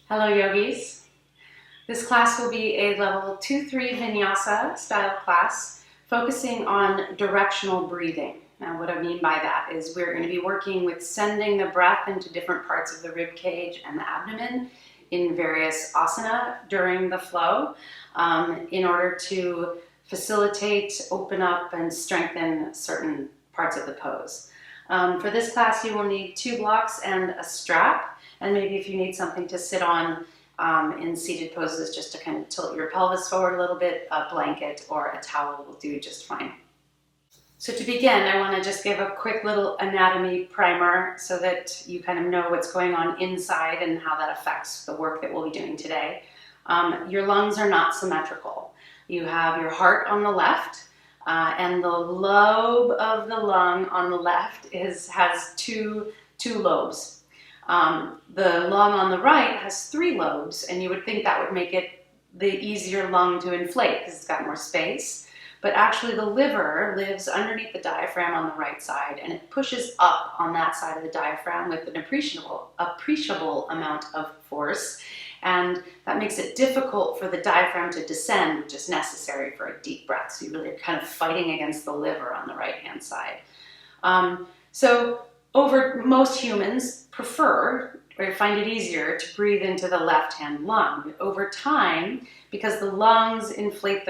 Hello yogis. This class will be a level 2-3 vinyasa style class focusing on directional breathing. Now what I mean by that is we're going to be working with sending the breath into different parts of the rib cage and the abdomen in various asana during the flow in order to facilitate, open up, and strengthen certain parts of the pose. For this class you will need 2 blocks and a strap. And maybe if you need something to sit on in seated poses just to kind of tilt your pelvis forward a little bit, a blanket or a towel will do just fine. So to begin, I want to just give a quick little anatomy primer so that you kind of know what's going on inside and how that affects the work that we'll be doing today. Your lungs are not symmetrical. You have your heart on the left, and the lobe of the lung on the left has two lobes. The lung on the right has 3 lobes, and you would think that would make it the easier lung to inflate because it's got more space. But actually the liver lives underneath the diaphragm on the right side, and it pushes up on that side of the diaphragm with an appreciable amount of force. And that makes it difficult for the diaphragm to descend, which is necessary for a deep breath. So you really are kind of fighting against the liver on the right-hand side. Most humans prefer or find it easier to breathe into the left-hand lung. Over time, because the lungs inflate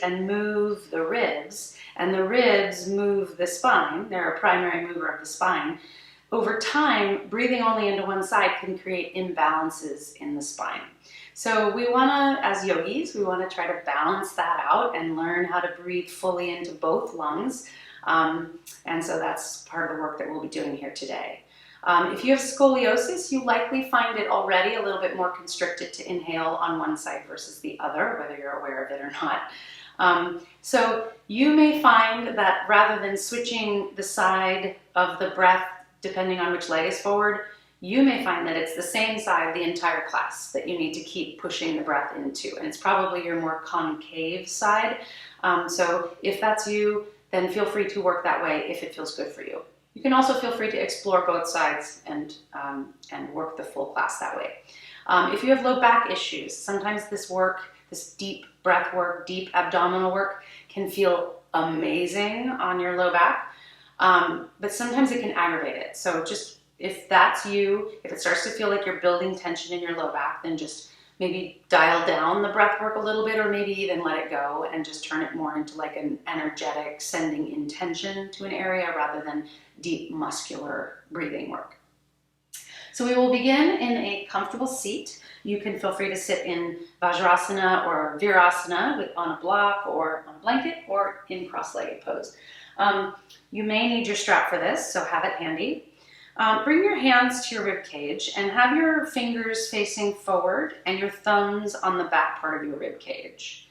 and move the ribs, and the ribs move the spine, they're a primary mover of the spine, over time, breathing only into one side can create imbalances in the spine. So we want to, as yogis, we want to try to balance that out and learn how to breathe fully into both lungs. And so that's part of the work that we'll be doing here today. If you have scoliosis, you likely find it already a little bit more constricted to inhale on one side versus the other, whether you're aware of it or not. So you may find that rather than switching the side of the breath depending on which leg is forward, you may find that it's the same side the entire class that you need to keep pushing the breath into. And it's probably your more concave side. So if that's you, then feel free to work that way if it feels good for you. You can also feel free to explore both sides and work the full class that way. If you have low back issues, sometimes this deep breath work, deep abdominal work can feel amazing on your low back, but sometimes it can aggravate it. So just if that's you, if it starts to feel like you're building tension in your low back, then just maybe dial down the breath work a little bit, or maybe even let it go and just turn it more into like an energetic sending intention to an area rather than deep muscular breathing work. So we will begin in a comfortable seat. You can feel free to sit in Vajrasana or Virasana on a block or on a blanket or in cross-legged pose. You may need your strap for this, so have it handy. Bring your hands to your rib cage and have your fingers facing forward and your thumbs on the back part of your rib cage.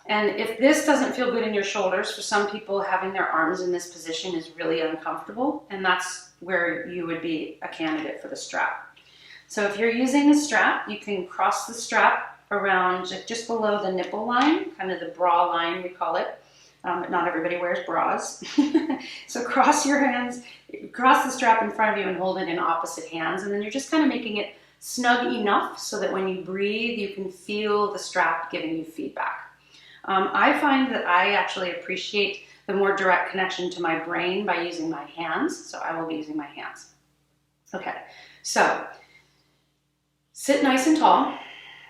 And if this doesn't feel good in your shoulders, for some people having their arms in this position is really uncomfortable, and that's where you would be a candidate for the strap. So if you're using the strap, you can cross the strap around just below the nipple line, kind of the bra line we call it. But not everybody wears bras. So cross your hands, cross the strap in front of you and hold it in opposite hands. And then you're just kind of making it snug enough so that when you breathe, you can feel the strap giving you feedback. I find that I actually appreciate the more direct connection to my brain by using my hands. So I will be using my hands. Okay, so sit nice and tall.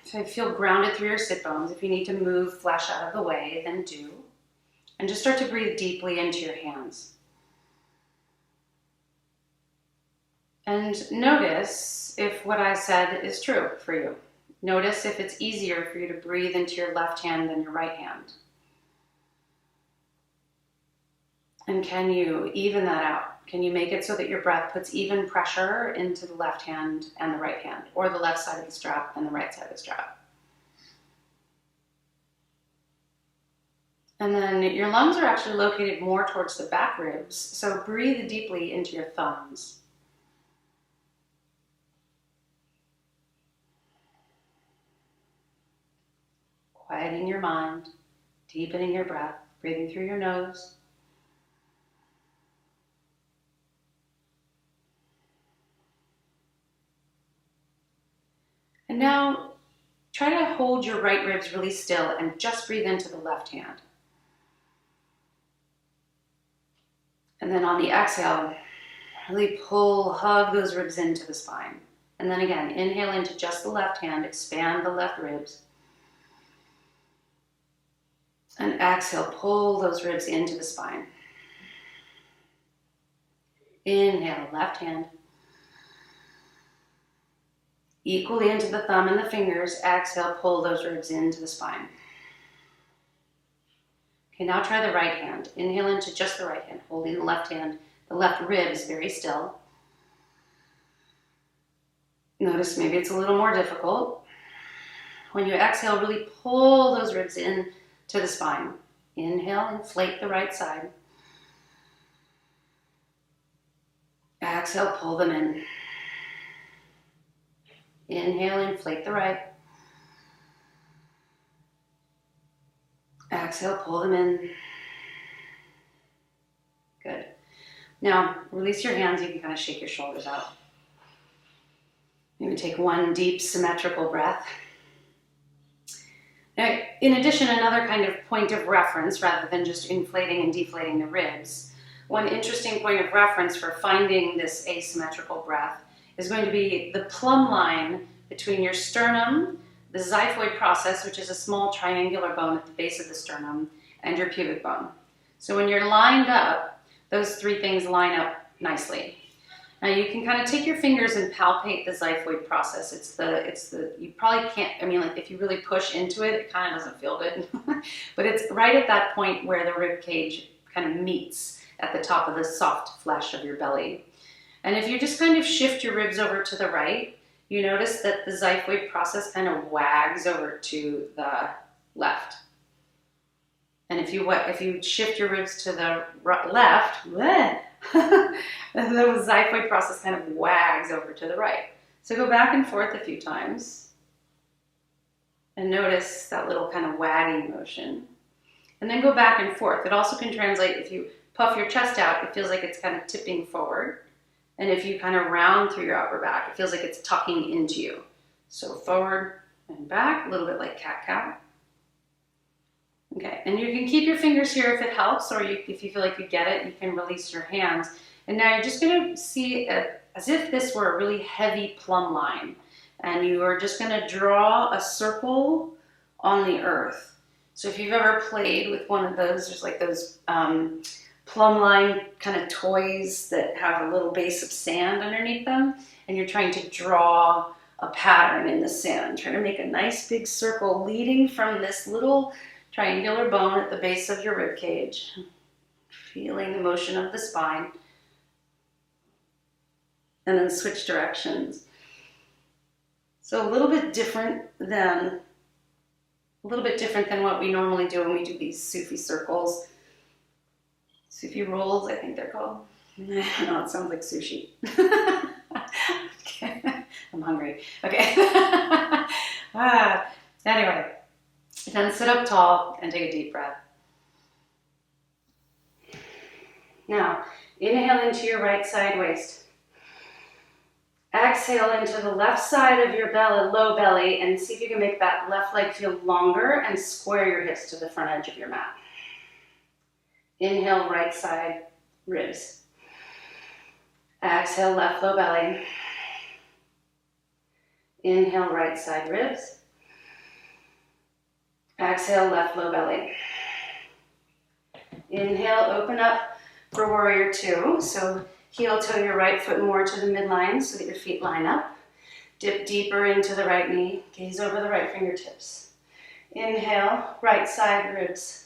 So feel grounded through your sit bones. If you need to move, flash out of the way, then do. And just start to breathe deeply into your hands. And notice if what I said is true for you. Notice if it's easier for you to breathe into your left hand than your right hand. And can you even that out? Can you make it so that your breath puts even pressure into the left hand and the right hand, or the left side of the strap and the right side of the strap? And then your lungs are actually located more towards the back ribs, so breathe deeply into your thumbs. Quieting your mind, deepening your breath, breathing through your nose. And now try to hold your right ribs really still and just breathe into the left hand. And then on the exhale, really hug those ribs into the spine. And then again, inhale into just the left hand, expand the left ribs. And exhale, pull those ribs into the spine. Inhale, left hand. Equally into the thumb and the fingers. Exhale, pull those ribs into the spine. Okay, now try the right hand. Inhale into just the right hand, holding the left hand, the left ribs very still. Notice maybe it's a little more difficult. When you exhale, really pull those ribs in to the spine. Inhale, inflate the right side. Exhale, pull them in. Inhale, inflate the right. Exhale, pull them in. Good. Now, release your hands. You can kind of shake your shoulders out. Maybe take one deep symmetrical breath. Now, in addition, another kind of point of reference, rather than just inflating and deflating the ribs, one interesting point of reference for finding this asymmetrical breath is going to be the plumb line between your sternum, the xiphoid process, which is a small triangular bone at the base of the sternum, and your pubic bone. So when you're lined up, those three things line up nicely. Now you can kind of take your fingers and palpate the xiphoid process. You probably can't, like if you really push into it, it kind of doesn't feel good. But it's right at that point where the rib cage kind of meets at the top of the soft flesh of your belly. And if you just kind of shift your ribs over to the right, you notice that the xiphoid process kind of wags over to the left. And if you shift your ribs to the left, the xiphoid process kind of wags over to the right. So go back and forth a few times and notice that little kind of wagging motion. And then go back and forth. It also can translate, if you puff your chest out, it feels like it's kind of tipping forward. And if you kind of round through your upper back, it feels like it's tucking into you. So forward and back, a little bit like cat-cow. Okay, and you can keep your fingers here if it helps, or if you feel like you get it, you can release your hands. And now you're just going to see it as if this were a really heavy plumb line. And you are just going to draw a circle on the earth. So if you've ever played with one of those, there's like those plumb line kind of toys that have a little base of sand underneath them, and you're trying to draw a pattern in the sand, trying to make a nice big circle leading from this little triangular bone at the base of your rib cage, feeling the motion of the spine, and then switch directions. So a little bit different than what we normally do when we do these Sufi circles. Sufi rolls, I think they're called. No, it sounds like sushi. Okay. I'm hungry. Okay. Anyway, then sit up tall and take a deep breath. Now, inhale into your right side waist. Exhale into the left side of your belly, low belly, and see if you can make that left leg feel longer and square your hips to the front edge of your mat. Inhale, right side ribs. Exhale, left low belly. Inhale, right side ribs. Exhale, left low belly. Inhale, open up for warrior two. So heel toe your right foot more to the midline so that your feet line up. Dip deeper into the right knee. Gaze over the right fingertips. Inhale, right side ribs.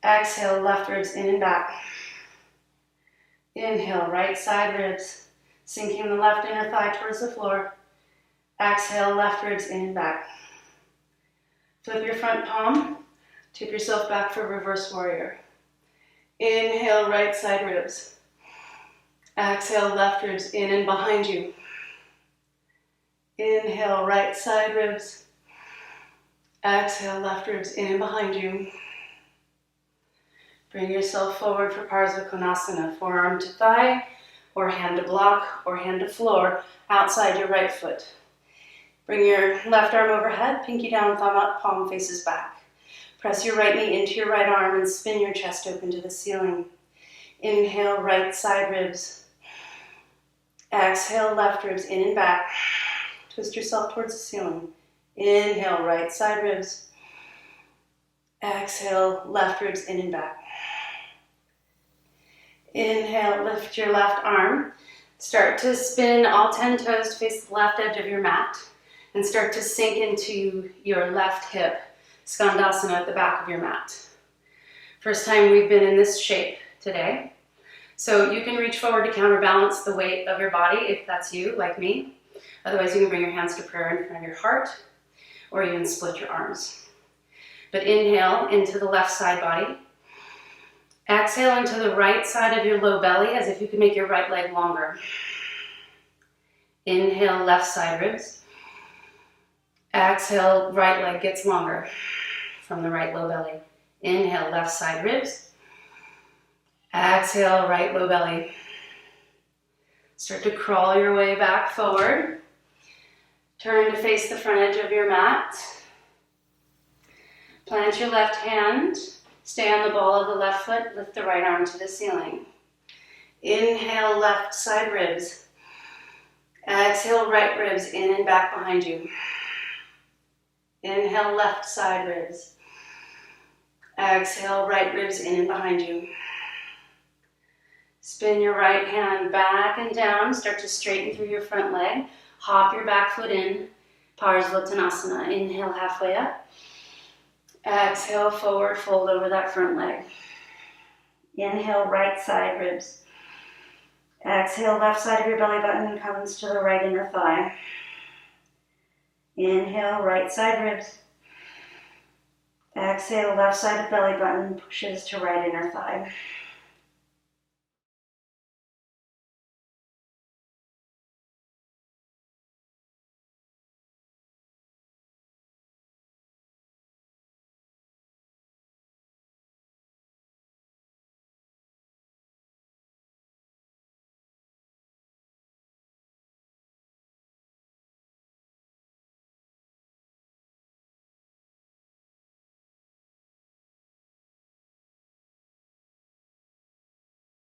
Exhale, left ribs in and back. Inhale, right side ribs. Sinking the left inner thigh towards the floor. Exhale, left ribs in and back. Flip your front palm. Tip yourself back for reverse warrior. Inhale, right side ribs. Exhale, left ribs in and behind you. Inhale, right side ribs. Exhale, left ribs in and behind you. Bring yourself forward for Parsva Konasana, forearm to thigh, or hand to block, or hand to floor, outside your right foot. Bring your left arm overhead, pinky down, thumb up, palm faces back. Press your right knee into your right arm and spin your chest open to the ceiling. Inhale, right side ribs. Exhale, left ribs in and back. Twist yourself towards the ceiling. Inhale, right side ribs. Exhale, left ribs in and back. Inhale, lift your left arm. Start to spin all 10 toes to face the left edge of your mat and start to sink into your left hip, skandasana at the back of your mat. First time we've been in this shape today. So you can reach forward to counterbalance the weight of your body if that's you, like me. Otherwise you can bring your hands to prayer in front of your heart, or you can split your arms. But inhale into the left side body. Exhale into the right side of your low belly as if you could make your right leg longer. Inhale, left side ribs. Exhale, right leg gets longer from the right low belly. Inhale, left side ribs. Exhale, right low belly. Start to crawl your way back forward. Turn to face the front edge of your mat. Plant your left hand. Stay on the ball of the left foot. Lift the right arm to the ceiling. Inhale, left side ribs. Exhale, right ribs in and back behind you. Inhale, left side ribs. Exhale, right ribs in and behind you. Spin your right hand back and down. Start to straighten through your front leg. Hop your back foot in. Parsvottanasana. Inhale, halfway up. Exhale, forward, fold over that front leg. Inhale, right side ribs. Exhale, left side of your belly button comes to the right inner thigh. Inhale, right side ribs. Exhale, left side of belly button pushes to right inner thigh.